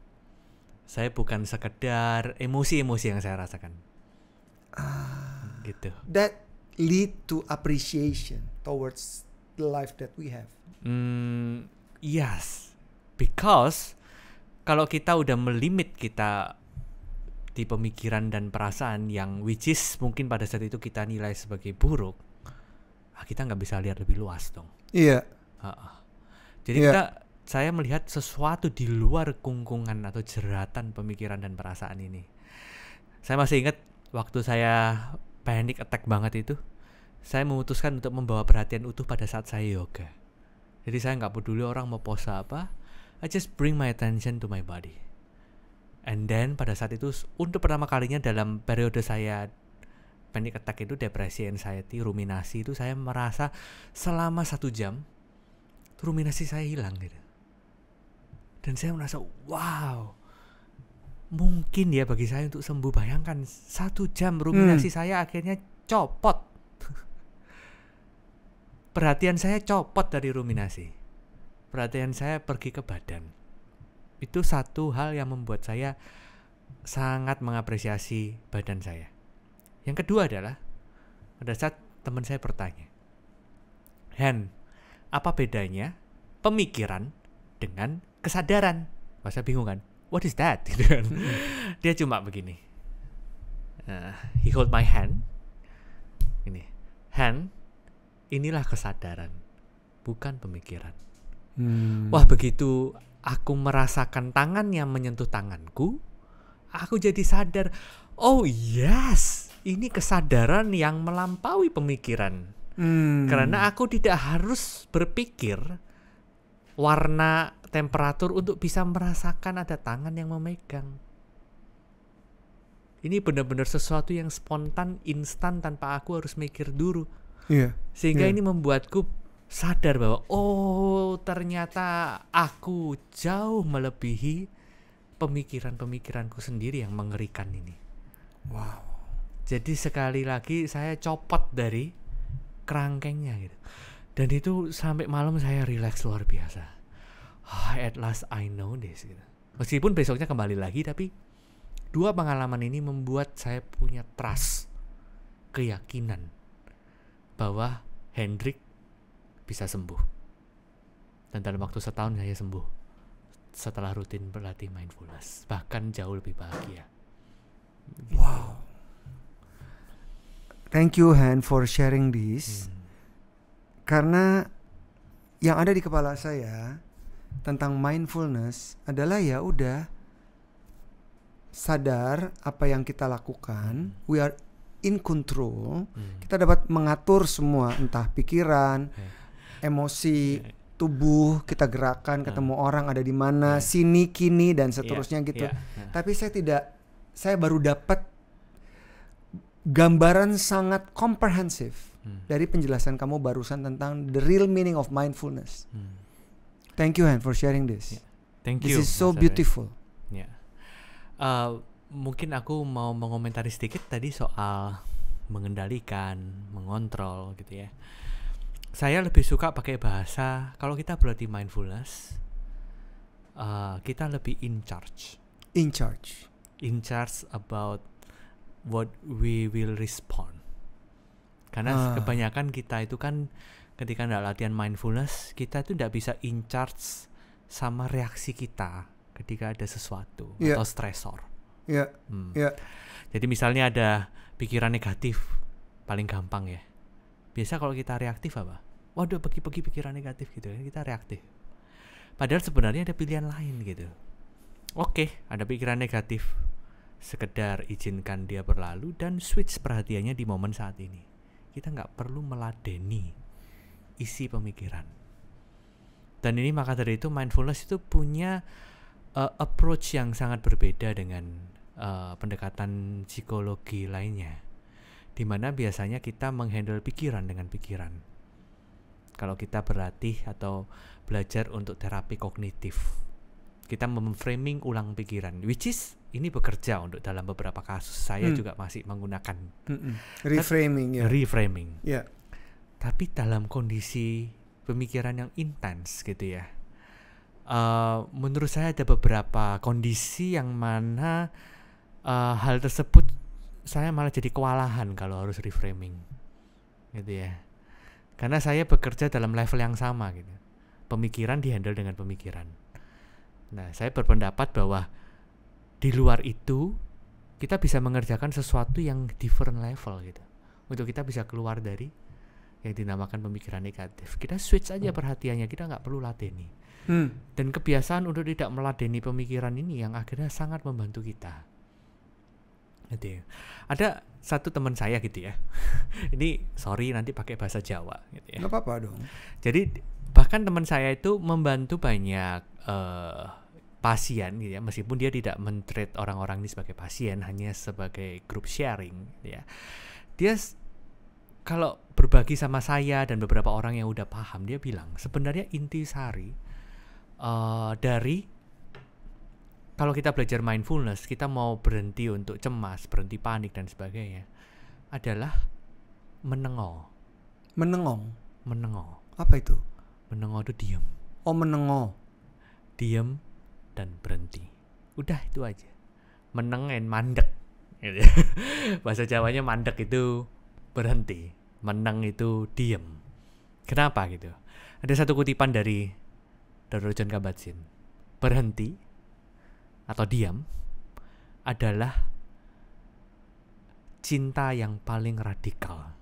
Saya bukan sekedar emosi-emosi yang saya rasakan. Gitu. That lead to appreciation towards the life that we have. Yes, because kalau kita udah melimit kita di pemikiran dan perasaan yang which is mungkin pada saat itu kita nilai sebagai buruk, kita nggak bisa lihat lebih luas dong. Iya. Jadi saya melihat sesuatu di luar kungkungan atau jeratan pemikiran dan perasaan ini. Saya masih ingat waktu saya panic attack banget itu, saya memutuskan untuk membawa perhatian utuh pada saat saya yoga. Jadi saya nggak peduli orang mau pose apa, I just bring my attention to my body. And then pada saat itu untuk pertama kalinya dalam periode saya panic attack itu, depresi, anxiety, ruminasi itu saya merasa selama 1 jam ruminasi saya hilang gitu. Dan saya merasa wow, mungkin ya bagi saya untuk sembuh. Bayangkan 1 jam ruminasi saya akhirnya copot. perhatian saya copot dari ruminasi. Perhatian saya pergi ke badan. Itu satu hal yang membuat saya sangat mengapresiasi badan saya. Yang kedua adalah pada saat teman saya bertanya, "Hen, apa bedanya pemikiran dengan kesadaran?" Saya bingung kan, what is that? Gitu kan. Dia cuma begini, he hold my hand, ini, hand, inilah kesadaran, bukan pemikiran. Wah, begitu aku merasakan tangannya menyentuh tanganku, aku jadi sadar, oh yes, ini kesadaran yang melampaui pemikiran. Karena aku tidak harus berpikir warna, temperatur untuk bisa merasakan ada tangan yang memegang. Ini benar-benar sesuatu yang spontan, instan, tanpa aku harus mikir dulu. Sehingga ini membuatku sadar bahwa oh, ternyata aku jauh melebihi pemikiran-pemikiranku sendiri yang mengerikan ini. Wow. Jadi sekali lagi saya copot dari kerangkengnya gitu. Dan itu sampai malam saya rileks luar biasa. At last I know this gitu. Meskipun besoknya kembali lagi, tapi dua pengalaman ini membuat saya punya trust, keyakinan bahwa Hendrik bisa sembuh. Dan dalam waktu setahun saya sembuh setelah rutin berlatih mindfulness, bahkan jauh lebih bahagia. Gitu. Wow. Thank you Han for sharing this. Karena yang ada di kepala saya tentang mindfulness adalah ya udah sadar apa yang kita lakukan, we are in control. Kita dapat mengatur semua, entah pikiran, emosi, tubuh, kita gerakan, ketemu orang ada di mana, sini, kini, dan seterusnya gitu. Tapi saya baru dapat gambaran sangat komprehensif dari penjelasan kamu barusan tentang the real meaning of mindfulness. Thank you Han for sharing this. Thank you. This is so beautiful. Mungkin aku mau mengomentari sedikit tadi soal mengendalikan, mengontrol gitu ya. Saya lebih suka pakai bahasa kalau kita berlatih mindfulness, kita lebih in charge. In charge. In charge about what we will respond. Karena kebanyakan kita itu kan ketika latihan mindfulness, kita tuh tidak bisa in charge sama reaksi kita ketika ada sesuatu atau stresor. Jadi misalnya ada pikiran negatif, paling gampang ya. Biasa kalau kita reaktif apa? Waduh, pergi pikiran negatif gitu ya, kita reaktif. Padahal sebenarnya ada pilihan lain gitu. Oke, ada pikiran negatif, sekedar izinkan dia berlalu dan switch perhatiannya di momen saat ini. Kita nggak perlu meladeni isi pemikiran. Dan ini maka dari itu mindfulness itu punya approach yang sangat berbeda dengan pendekatan psikologi lainnya, di mana biasanya kita menghandle pikiran dengan pikiran. Kalau kita berlatih atau belajar untuk terapi kognitif, kita memframing ulang pikiran, which is ini bekerja untuk dalam beberapa kasus. Saya juga masih menggunakan reframing. Reframing. Tapi dalam kondisi pemikiran yang intens gitu ya, menurut saya ada beberapa kondisi yang mana hal tersebut saya malah jadi kewalahan kalau harus reframing gitu ya. Karena saya bekerja dalam level yang sama gitu. Pemikiran dihandle dengan pemikiran. Nah, saya berpendapat bahwa di luar itu kita bisa mengerjakan sesuatu yang different level gitu. Untuk kita bisa keluar dari yang dinamakan pemikiran negatif. Kita switch aja perhatiannya, kita nggak perlu ladeni. Dan kebiasaan untuk tidak meladeni pemikiran ini yang akhirnya sangat membantu kita. Gitu ya. Ada satu teman saya gitu ya. Ini sorry nanti pakai bahasa Jawa gitu ya. Nggak apa-apa dong. Jadi bahkan teman saya itu membantu banyak pasien gitu ya, meskipun dia tidak men-treat orang-orang ini sebagai pasien, hanya sebagai group sharing gitu ya. Dia kalau berbagi sama saya dan beberapa orang yang udah paham, dia bilang sebenarnya intisari dari kalau kita belajar mindfulness, kita mau berhenti untuk cemas, berhenti panik dan sebagainya, adalah menengok. menengo. Apa itu? Menengo itu diem. Oh, menengo. Diem dan berhenti. Udah itu aja. Menengen mandek. Gitu. Bahasa Jawanya mandek itu berhenti. Meneng itu diem. Kenapa gitu? Ada satu kutipan dari Dr. John Kabat-Zinn. Berhenti atau diam adalah cinta yang paling radikal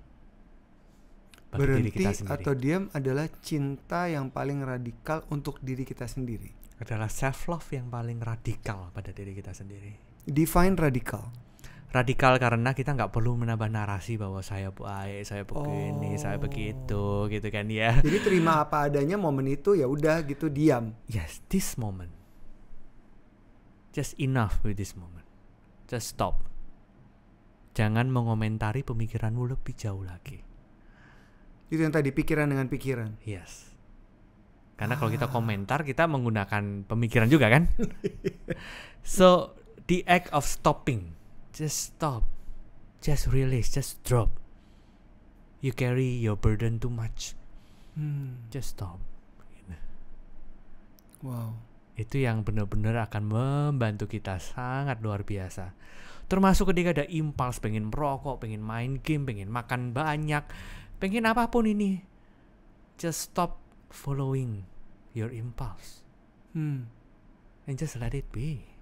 bagi diri Berhenti kita sendiri. atau diam adalah cinta yang paling radikal untuk diri kita sendiri. Adalah self love yang paling radikal pada diri kita sendiri. Define radikal. Radikal karena kita nggak perlu menambah narasi bahwa saya baik, saya begini, saya begitu, gitu kan ya. Jadi terima apa adanya momen itu, ya udah gitu, diam. Yes, this moment. Just enough with this moment. Just stop. Jangan mengomentari pemikiranmu lebih jauh lagi. Itu yang tadi, pikiran dengan pikiran. Yes. Karena kalau kita komentar, kita menggunakan pemikiran juga kan. So, the act of stopping. Just stop. Just release. Just drop. You carry your burden too much. Just stop. Wow. Itu yang benar-benar akan membantu kita sangat luar biasa. Termasuk ketika ada impuls, pengen merokok, pengen main game, pengen makan banyak, pengen apapun ini. Just stop following your impulse. And just let it be.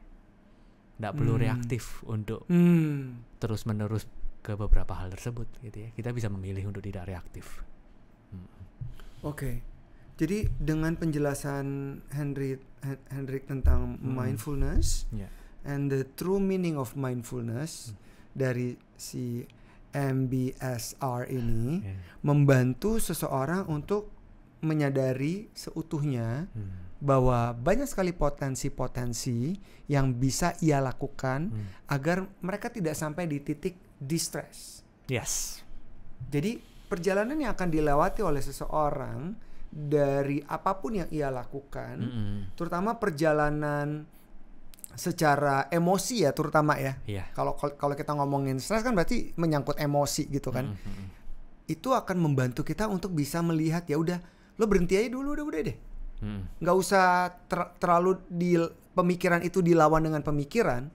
Nggak perlu reaktif untuk terus-menerus ke beberapa hal tersebut gitu ya. Kita bisa memilih untuk tidak reaktif. Oke. Jadi dengan penjelasan Hendrik tentang mindfulness and the true meaning of mindfulness dari si MBSR ini membantu seseorang untuk menyadari seutuhnya bahwa banyak sekali potensi-potensi yang bisa ia lakukan agar mereka tidak sampai di titik distress. Yes. Jadi perjalanan yang akan dilewati oleh seseorang dari apapun yang ia lakukan, terutama perjalanan secara emosi ya, terutama ya. Kalau kita ngomongin stres kan berarti menyangkut emosi gitu kan. Itu akan membantu kita untuk bisa melihat, ya udah, lo berhenti aja dulu, udah deh. Nggak usah terlalu di pemikiran itu dilawan dengan pemikiran.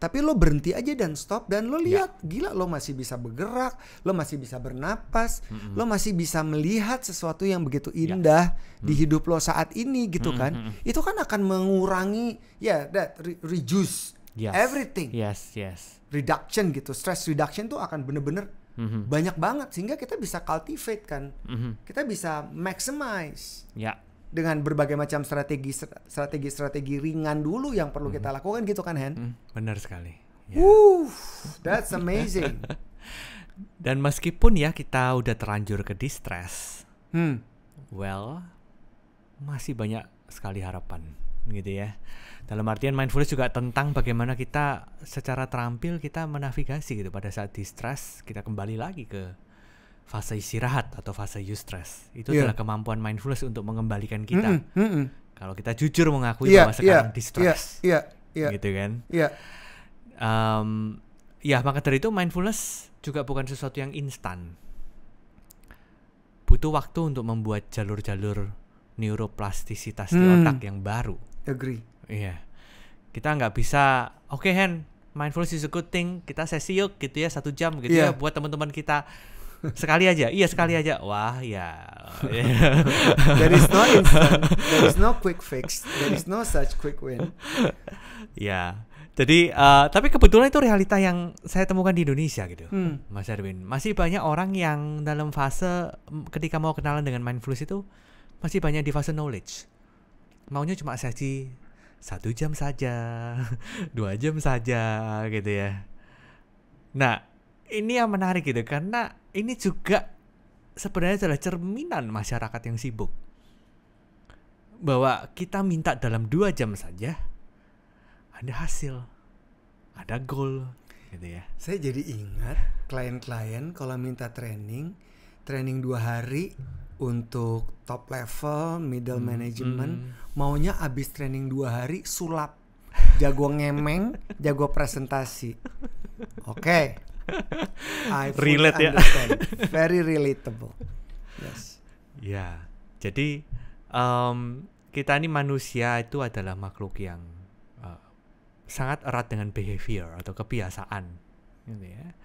Tapi lo berhenti aja dan stop, dan lo lihat, gila, lo masih bisa bergerak, lo masih bisa bernapas, lo masih bisa melihat sesuatu yang begitu indah di hidup lo saat ini gitu kan. Itu kan akan mengurangi reduce everything. Yes. Reduction gitu, stress reduction tuh akan bener-bener banyak banget, sehingga kita bisa cultivate kan. Kita bisa maximize. Dengan berbagai macam strategi ringan dulu yang perlu kita lakukan gitu kan, Hen? Benar sekali. That's amazing. Dan meskipun ya kita udah terlanjur ke distress, well, masih banyak sekali harapan gitu ya. Dalam artian mindfulness juga tentang bagaimana kita secara terampil kita menavigasi gitu pada saat distress, kita kembali lagi ke fase istirahat atau fase eustress. Itu adalah kemampuan mindfulness untuk mengembalikan kita. Kalau kita jujur mengakui bahwa sekarang distress, gitu kan. Maka dari itu mindfulness juga bukan sesuatu yang instan. Butuh waktu untuk membuat jalur-jalur neuroplastisitas di otak yang baru. Agree. Iya. Kita nggak bisa, oke Hen, mindfulness is a good thing, kita sesi yuk gitu ya 1 jam gitu ya buat teman-teman kita. Sekali aja. Wah ya. There is no instant, there is no quick fix, there is no such quick win. Ya. Jadi tapi kebetulan itu realita yang saya temukan di Indonesia gitu, Mas Erwin. Masih banyak orang yang dalam fase ketika mau kenalan dengan mindfulness itu masih banyak di fase knowledge. Maunya cuma sesi 1 jam saja, 2 jam saja gitu ya. Nah, ini yang menarik gitu, karena ini juga sebenarnya adalah cerminan masyarakat yang sibuk. Bahwa kita minta dalam 2 jam saja ada hasil, ada goal gitu ya. Saya jadi ingat klien-klien kalau minta training 2 hari untuk top level, middle management, maunya abis training 2 hari sulap, jago ngemeng, jago presentasi. Oke. I relate understand. Very relatable. Yes. Ya, jadi kita ini manusia itu adalah makhluk yang sangat erat dengan behavior atau kebiasaan, gitu ya.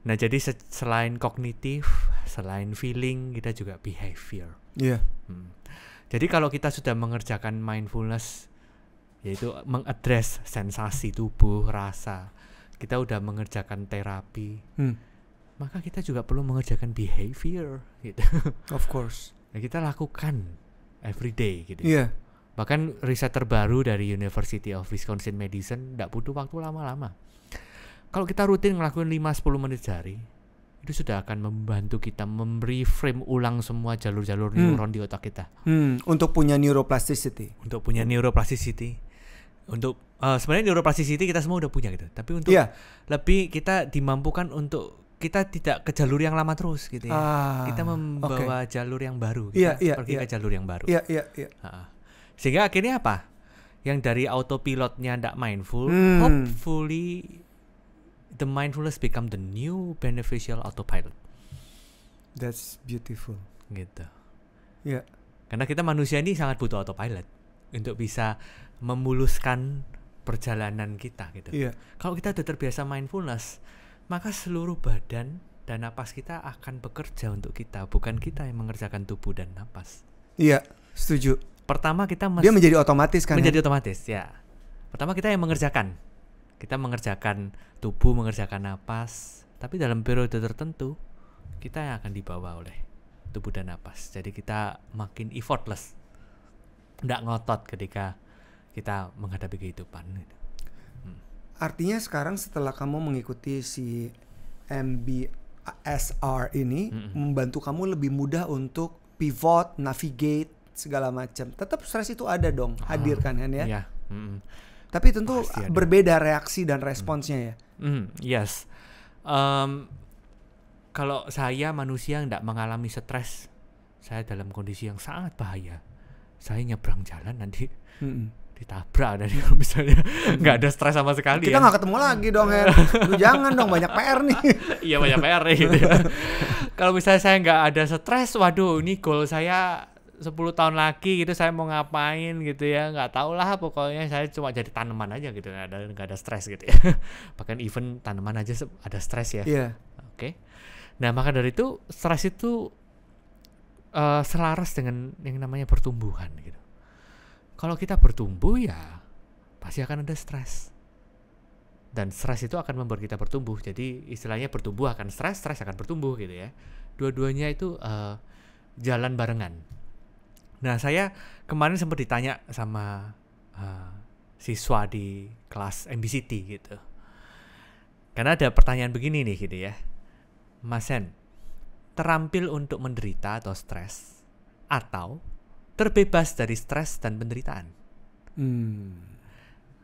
Nah, jadi selain kognitif, selain feeling, kita juga behavior. Iya. Jadi kalau kita sudah mengerjakan mindfulness, yaitu mengadres sensasi tubuh, rasa, kita udah mengerjakan terapi, maka kita juga perlu mengerjakan behavior, gitu. Of course. Nah, kita lakukan every day, gitu. Iya. Bahkan riset terbaru dari University of Wisconsin Madison tidak butuh waktu lama-lama. Kalau kita rutin ngelakuin 5-10 menit sehari, itu sudah akan membantu kita reframe ulang semua jalur-jalur neuron di otak kita. Untuk punya neuroplasticity. Untuk punya neuroplasticity. Untuk sebenarnya neuroplasticity kita semua udah punya gitu. Tapi untuk lebih kita dimampukan untuk kita tidak ke jalur yang lama terus gitu ya. Kita membawa jalur yang baru. Kita pergi ke jalur yang baru. Sehingga akhirnya apa? Yang dari autopilotnya tidak mindful, hopefully the mindfulness become the new beneficial autopilot. That's beautiful. Gitu. Iya. Karena kita manusia ini sangat butuh autopilot untuk bisa memuluskan perjalanan kita gitu. Iya. Kalau kita sudah terbiasa mindfulness, maka seluruh badan dan napas kita akan bekerja untuk kita, bukan kita yang mengerjakan tubuh dan napas. Iya, setuju. Pertama kita dia menjadi otomatis kan? Menjadi otomatis, ya. Pertama kita yang mengerjakan. Kita mengerjakan tubuh, mengerjakan napas, tapi dalam periode tertentu kita yang akan dibawa oleh tubuh dan napas. Jadi kita makin effortless, tidak ngotot ketika kita menghadapi kehidupan. Artinya sekarang setelah kamu mengikuti si MBSR ini, membantu kamu lebih mudah untuk pivot, navigate, segala macam. Tetap stres itu ada dong, hadir kan Hen ya? Iya. Tapi tentu berbeda reaksi dan responsnya ya. Yes. Kalau saya manusia yang tidak mengalami stres, saya dalam kondisi yang sangat bahaya. Saya nyebrang jalan nanti ditabrak dan misalnya nggak ada stres sama sekali. Kita nggak ketemu lagi dong Hen. Jangan dong, banyak PR nih. Iya banyak PR nih. Gitu. Kalau misalnya saya nggak ada stres, waduh ini goal saya 10 tahun lagi gitu saya mau ngapain gitu ya, nggak tahu lah, pokoknya saya cuma jadi tanaman aja gitu, nggak ada stres gitu ya. Bahkan even tanaman aja ada stres ya. Oke. Nah maka dari itu stres itu selaras dengan yang namanya pertumbuhan gitu. Kalau kita bertumbuh ya pasti akan ada stres, dan stres itu akan membuat kita bertumbuh. Jadi istilahnya bertumbuh akan stres, stres akan bertumbuh gitu ya. Dua-duanya itu jalan barengan. Nah saya kemarin sempat ditanya sama siswa di kelas MBCT gitu. Karena ada pertanyaan begini nih gitu ya. Mas Hen, terampil untuk menderita atau stres, atau terbebas dari stres dan penderitaan?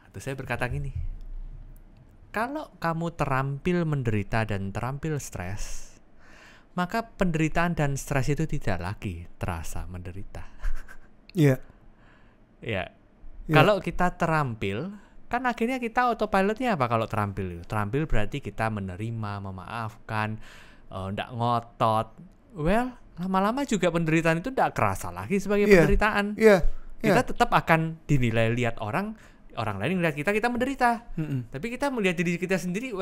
Terus saya berkata gini, kalau kamu terampil menderita dan terampil stres, maka penderitaan dan stres itu tidak lagi terasa menderita. Iya. Ya. Kalau kita terampil, kan akhirnya kita autopilotnya apa kalau terampil? Terampil berarti kita menerima, memaafkan, nggak ngotot. Well, lama-lama juga penderitaan itu nggak kerasa lagi sebagai penderitaan. Kita tetap akan dinilai lihat orang lain melihat kita menderita. Tapi kita melihat diri kita sendiri,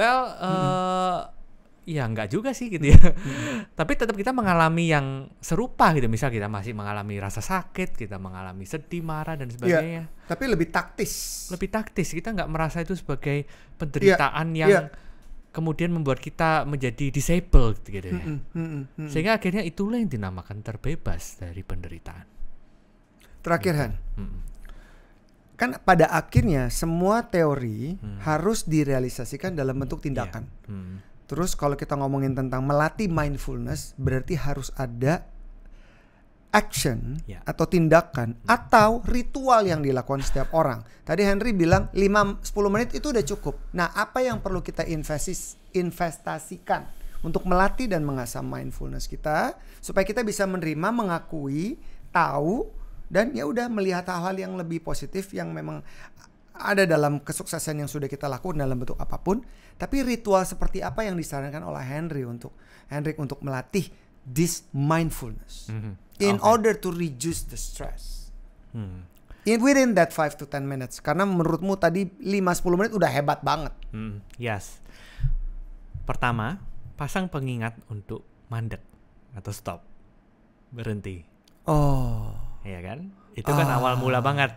ya enggak juga sih gitu ya. Tapi tetap kita mengalami yang serupa gitu. Misal kita masih mengalami rasa sakit, kita mengalami sedih, marah dan sebagainya. Tapi lebih taktis. Kita nggak merasa itu sebagai penderitaan yang kemudian membuat kita menjadi disabled gitu ya. Sehingga akhirnya itulah yang dinamakan terbebas dari penderitaan. Terakhir Han, kan pada akhirnya semua teori harus direalisasikan dalam bentuk tindakan. Terus kalau kita ngomongin tentang melatih mindfulness, berarti harus ada action atau tindakan atau ritual yang dilakukan setiap orang. Tadi Henry bilang 5-10 menit itu udah cukup. Nah, apa yang perlu kita investasikan untuk melatih dan mengasah mindfulness kita supaya kita bisa menerima, mengakui, tahu, dan ya udah melihat hal-hal yang lebih positif yang memang ada dalam kesuksesan yang sudah kita lakukan dalam bentuk apapun. Tapi ritual seperti apa yang disarankan oleh Henry untuk melatih this mindfulness in Okay. order to reduce the stress. Hmm. Within that 5 to 10 minutes. Karena menurutmu tadi 5-10 menit udah hebat banget. Yes. Pertama, pasang pengingat untuk mandek atau stop, berhenti. Oh. Ya kan? Itu kan awal mula banget.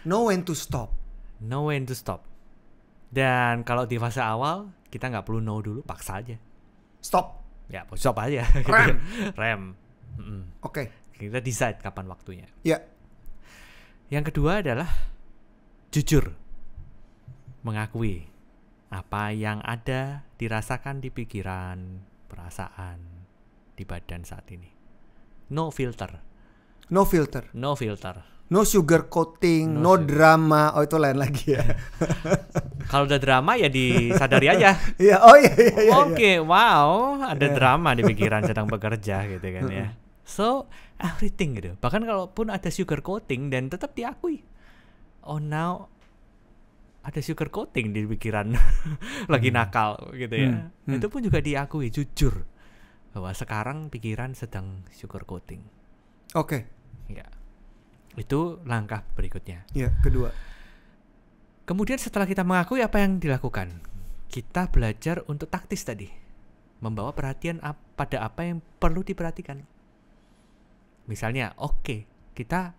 Know when to stop. Know when to stop. Dan kalau di fase awal, kita nggak perlu know dulu, paksa aja. Stop. Ya, stop aja. Rem. Rem. Oke. Kita decide kapan waktunya. Ya. Yang kedua adalah jujur. Mengakui apa yang ada dirasakan di pikiran, perasaan, di badan saat ini. No filter. No filter. No filter. No sugar coating, no drama. Oh, itu lain lagi ya. Kalau udah drama ya disadari aja. Iya, oh iya. Oke, wow, ada drama di pikiran sedang bekerja gitu kan ya. So, everything gitu. Bahkan kalaupun ada sugar coating dan tetap diakui. Oh, now ada sugar coating di pikiran lagi nakal gitu ya. Itu pun juga diakui, jujur bahwa sekarang pikiran sedang sugar coating. Oke. Ya. Itu langkah berikutnya. Ya, kedua. Kemudian setelah kita mengakui apa yang dilakukan, kita belajar untuk taktis tadi. Membawa perhatian pada apa yang perlu diperhatikan. Misalnya, kita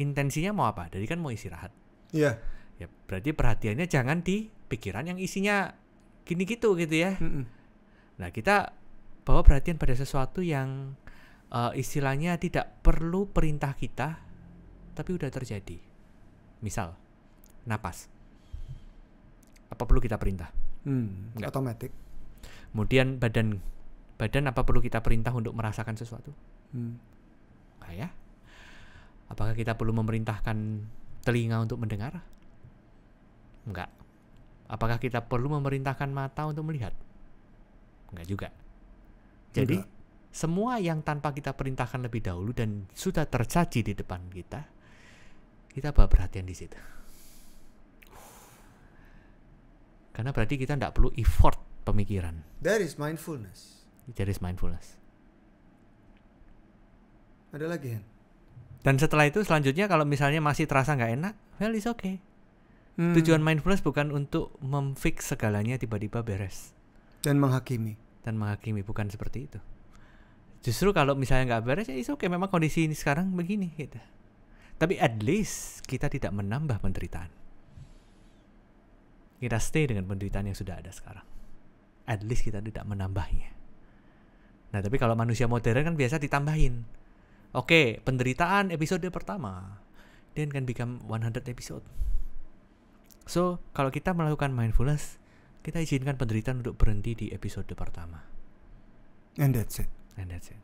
intensinya mau apa? Jadi kan mau istirahat. Iya. Ya, berarti perhatiannya jangan di pikiran yang isinya gini gitu ya. Nah, kita bawa perhatian pada sesuatu yang istilahnya tidak perlu perintah kita, tapi udah terjadi. Misal, napas. Apa perlu kita perintah? Enggak. Otomatis. Kemudian badan apa perlu kita perintah untuk merasakan sesuatu? Enggak ya. Apakah kita perlu memerintahkan telinga untuk mendengar? Enggak. Apakah kita perlu memerintahkan mata untuk melihat? Enggak juga. Jadi, semua yang tanpa kita perintahkan lebih dahulu dan sudah tersaji di depan kita bawa perhatian di situ. Karena berarti kita tidak perlu effort pemikiran. That is mindfulness. That is mindfulness. Ada lagi, Hen? Dan setelah itu selanjutnya kalau misalnya masih terasa nggak enak, well it's okay. Tujuan mindfulness bukan untuk memfix segalanya tiba-tiba beres. Dan menghakimi. Bukan seperti itu. Justru kalau misalnya nggak beres, ya it's okay. Memang kondisi ini sekarang begini gitu. Tapi at least kita tidak menambah penderitaan. Kita stay dengan penderitaan yang sudah ada sekarang. At least kita tidak menambahnya. Nah, tapi kalau manusia modern kan biasa ditambahin. Oke, penderitaan episode pertama, then can become 100 episode. So, kalau kita melakukan mindfulness, kita izinkan penderitaan untuk berhenti di episode pertama. And that's it. And that's it.